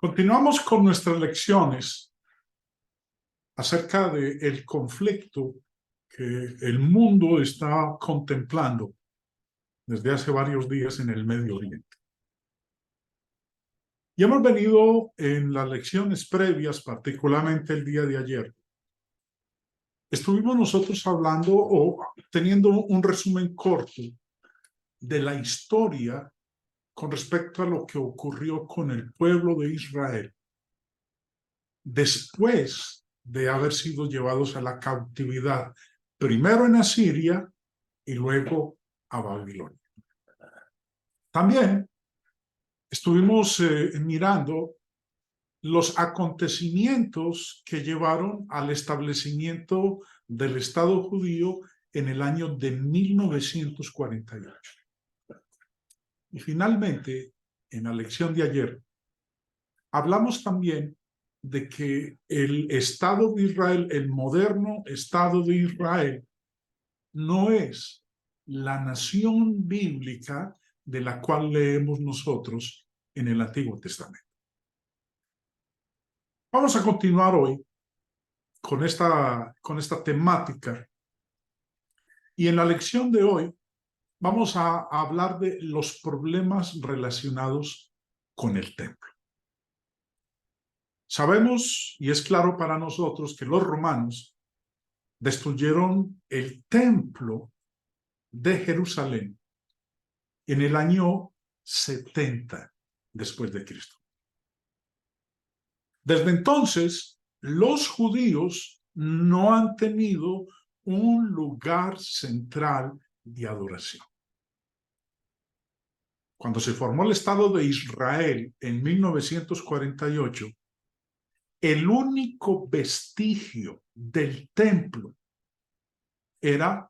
Continuamos con nuestras lecciones acerca del conflicto que el mundo está contemplando desde hace varios días en el Medio Oriente. Y hemos venido en las lecciones previas, particularmente el día de ayer, estuvimos nosotros hablando o teniendo un resumen corto de la historia con respecto a lo que ocurrió con el pueblo de Israel después de haber sido llevados a la cautividad, primero en Asiria y luego a Babilonia. También estuvimos mirando los acontecimientos que llevaron al establecimiento del Estado judío en el año de 1948. Y finalmente, en la lección de ayer, hablamos también de que el Estado de Israel, el moderno Estado de Israel, no es la nación bíblica de la cual leemos nosotros en el Antiguo Testamento. Vamos a continuar hoy con esta temática. Y en la lección de hoy vamos a hablar de los problemas relacionados con el templo. Sabemos, y es claro para nosotros, que los romanos destruyeron el templo de Jerusalén en el año 70 después de Cristo. Desde entonces, los judíos no han tenido un lugar central de adoración. Cuando se formó el Estado de Israel en 1948, el único vestigio del templo era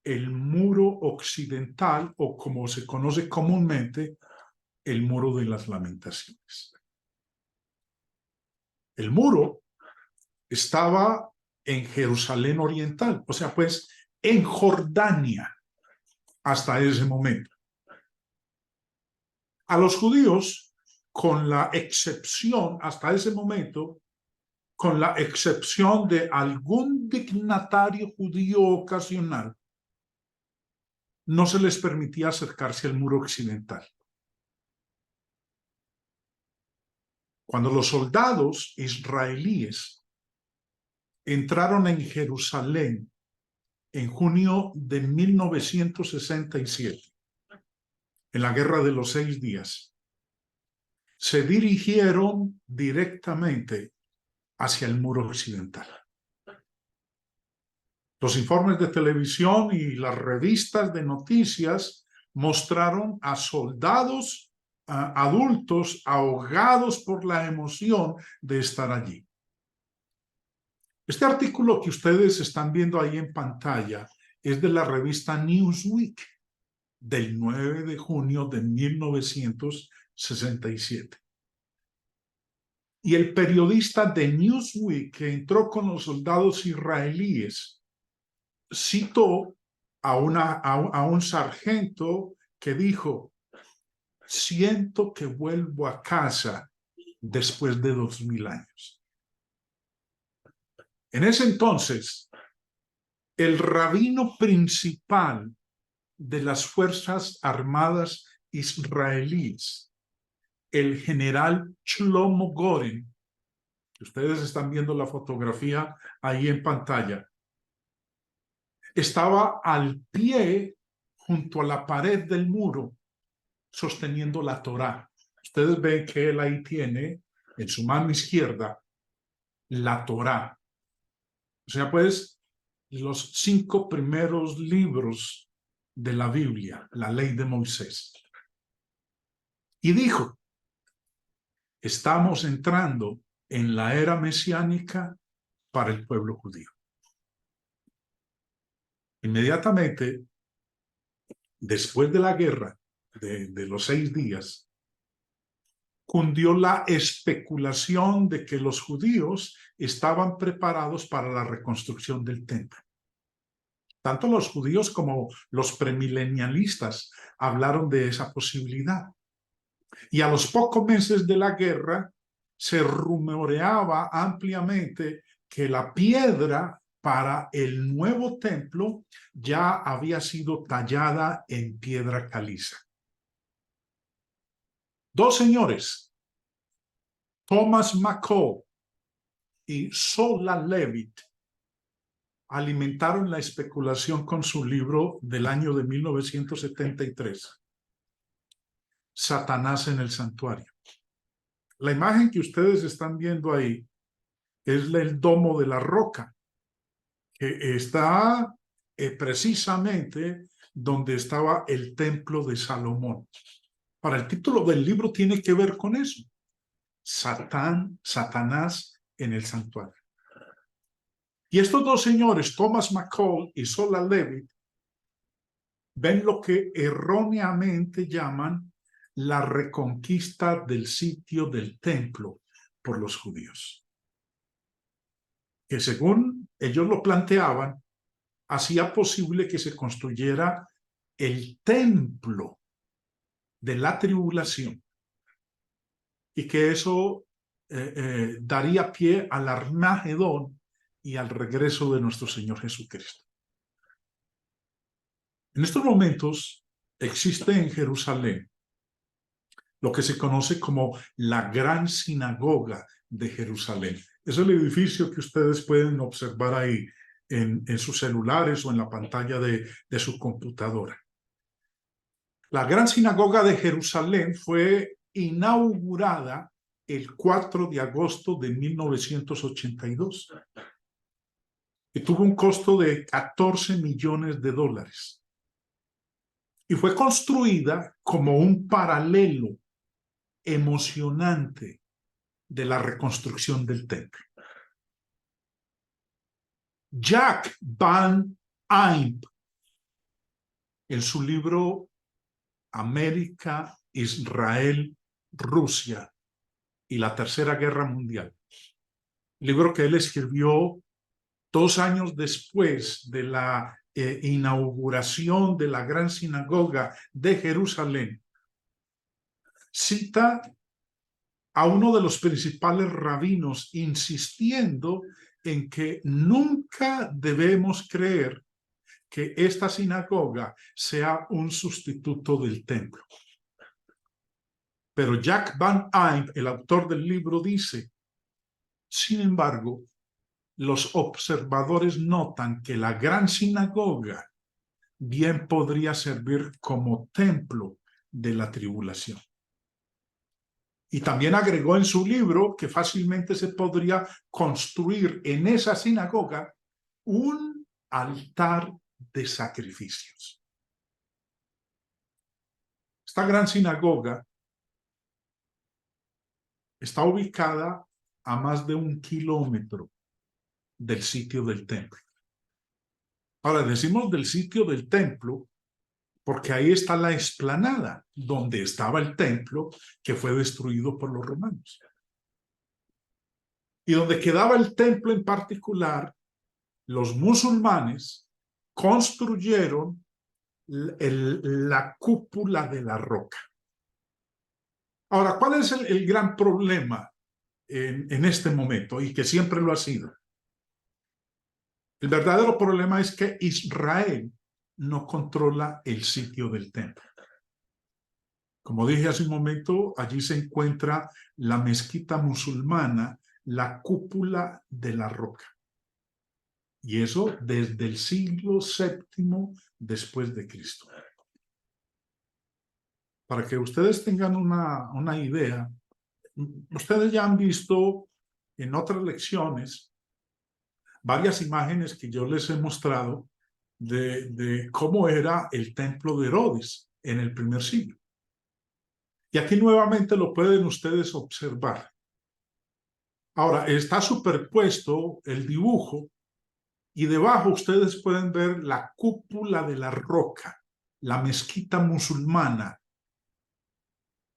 el muro occidental, o como se conoce comúnmente, el muro de las lamentaciones. El muro estaba en Jerusalén Oriental, o sea, pues en Jordania hasta ese momento. A los judíos, con la excepción, hasta ese momento, con la excepción de algún dignatario judío ocasional, no se les permitía acercarse al muro occidental. Cuando los soldados israelíes entraron en Jerusalén en junio de 1967, en la Guerra de los 6 días, se dirigieron directamente hacia el muro occidental. Los informes de televisión y las revistas de noticias mostraron a soldados adultos ahogados por la emoción de estar allí. Este artículo que ustedes están viendo ahí en pantalla es de la revista Newsweek del 9 de junio de 1967. Y el periodista de Newsweek que entró con los soldados israelíes citó a un sargento que dijo: siento que vuelvo a casa después de 2000 años. En ese entonces, el rabino principal de las Fuerzas Armadas israelíes, el general Shlomo Goren, que ustedes están viendo la fotografía ahí en pantalla, estaba al pie, junto a la pared del muro, sosteniendo la Torá. Ustedes ven que él ahí tiene en su mano izquierda la Torá. O sea, pues, los 5 primeros libros de la Biblia, la ley de Moisés. Y dijo: estamos entrando en la era mesiánica para el pueblo judío. Inmediatamente, después de la guerra de los 6 días, cundió la especulación de que los judíos estaban preparados para la reconstrucción del templo. Tanto los judíos como los premilenialistas hablaron de esa posibilidad. Y a los pocos meses de la guerra, se rumoreaba ampliamente que la piedra para el nuevo templo ya había sido tallada en piedra caliza. Dos señores, Thomas McCall y Zola Levitt, alimentaron la especulación con su libro del año de 1973, Satanás en el santuario. La imagen que ustedes están viendo ahí es el domo de la roca, que está precisamente donde estaba el templo de Salomón. Ahora, el título del libro tiene que ver con eso. Satanás en el santuario. Y estos dos señores, Thomas McCall y Zola Levitt, ven lo que erróneamente llaman la reconquista del sitio del templo por los judíos, que según ellos lo planteaban, hacía posible que se construyera el templo de la tribulación y que eso daría pie al Armagedón y al regreso de nuestro Señor Jesucristo. En estos momentos existe en Jerusalén lo que se conoce como la Gran Sinagoga de Jerusalén. Es el edificio que ustedes pueden observar ahí en sus celulares o en la pantalla de su computadora. La Gran Sinagoga de Jerusalén fue inaugurada el 4 de agosto de 1982 y tuvo un costo de $14 millones y fue construida como un paralelo emocionante de la reconstrucción del templo. Jack Van Impe, en su libro América, Israel, Rusia y la Tercera Guerra Mundial, libro que él escribió 2 años después de la inauguración de la Gran Sinagoga de Jerusalén, cita a uno de los principales rabinos insistiendo en que nunca debemos creer que esta sinagoga sea un sustituto del templo. Pero Jack Van Impe, el autor del libro, dice, sin embargo, los observadores notan que la Gran Sinagoga bien podría servir como templo de la tribulación. Y también agregó en su libro que fácilmente se podría construir en esa sinagoga un altar de sacrificios. Esta gran sinagoga está ubicada a más de 1 kilómetro del sitio del templo. Ahora, decimos del sitio del templo porque ahí está la explanada donde estaba el templo que fue destruido por los romanos. Y donde quedaba el templo en particular, los musulmanes construyeron la cúpula de la roca. Ahora, ¿cuál es el gran problema en este momento y que siempre lo ha sido? El verdadero problema es que Israel no controla el sitio del templo. Como dije hace un momento, allí se encuentra la mezquita musulmana, la cúpula de la roca. Y eso desde el siglo VII después de Cristo. Para que ustedes tengan una idea, ustedes ya han visto en otras lecciones varias imágenes que yo les he mostrado de cómo era el templo de Herodes en el primer siglo. Y aquí nuevamente lo pueden ustedes observar. Ahora, está superpuesto el dibujo y debajo ustedes pueden ver la cúpula de la roca, la mezquita musulmana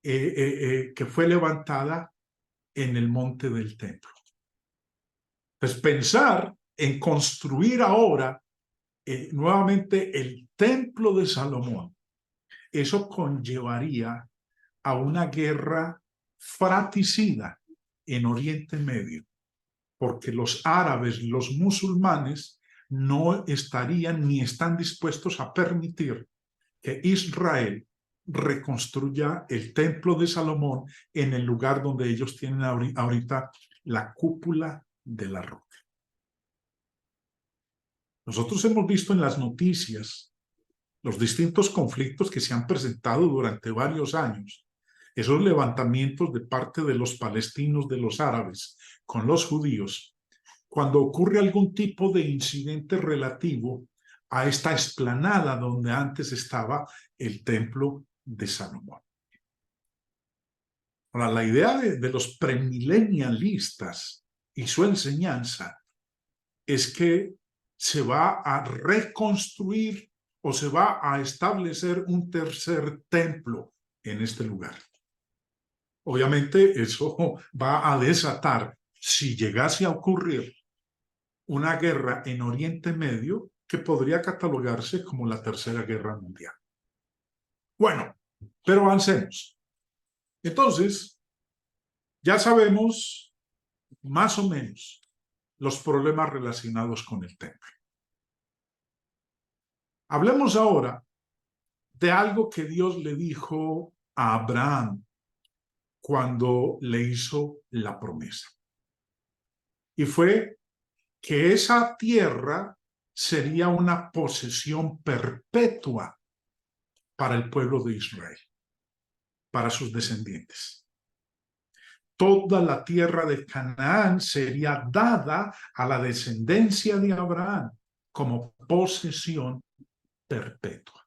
que fue levantada en el monte del templo. Pues pensar en construir ahora nuevamente el templo de Salomón, eso conllevaría a una guerra fratricida en Oriente Medio, porque los árabes, los musulmanes, no estarían ni están dispuestos a permitir que Israel reconstruya el templo de Salomón en el lugar donde ellos tienen ahorita la cúpula de la roca. Nosotros hemos visto en las noticias los distintos conflictos que se han presentado durante varios años, esos levantamientos de parte de los palestinos, de los árabes, con los judíos, cuando ocurre algún tipo de incidente relativo a esta explanada donde antes estaba el templo de Salomón. Ahora, la idea de los premilenialistas y su enseñanza es que se va a reconstruir o se va a establecer un tercer templo en este lugar. Obviamente eso va a desatar, si llegase a ocurrir, una guerra en Oriente Medio que podría catalogarse como la Tercera Guerra Mundial. Bueno, pero avancemos. Entonces, ya sabemos más o menos los problemas relacionados con el templo. Hablemos ahora de algo que Dios le dijo a Abraham cuando le hizo la promesa. Y fue que esa tierra sería una posesión perpetua para el pueblo de Israel, para sus descendientes. Toda la tierra de Canaán sería dada a la descendencia de Abraham como posesión perpetua.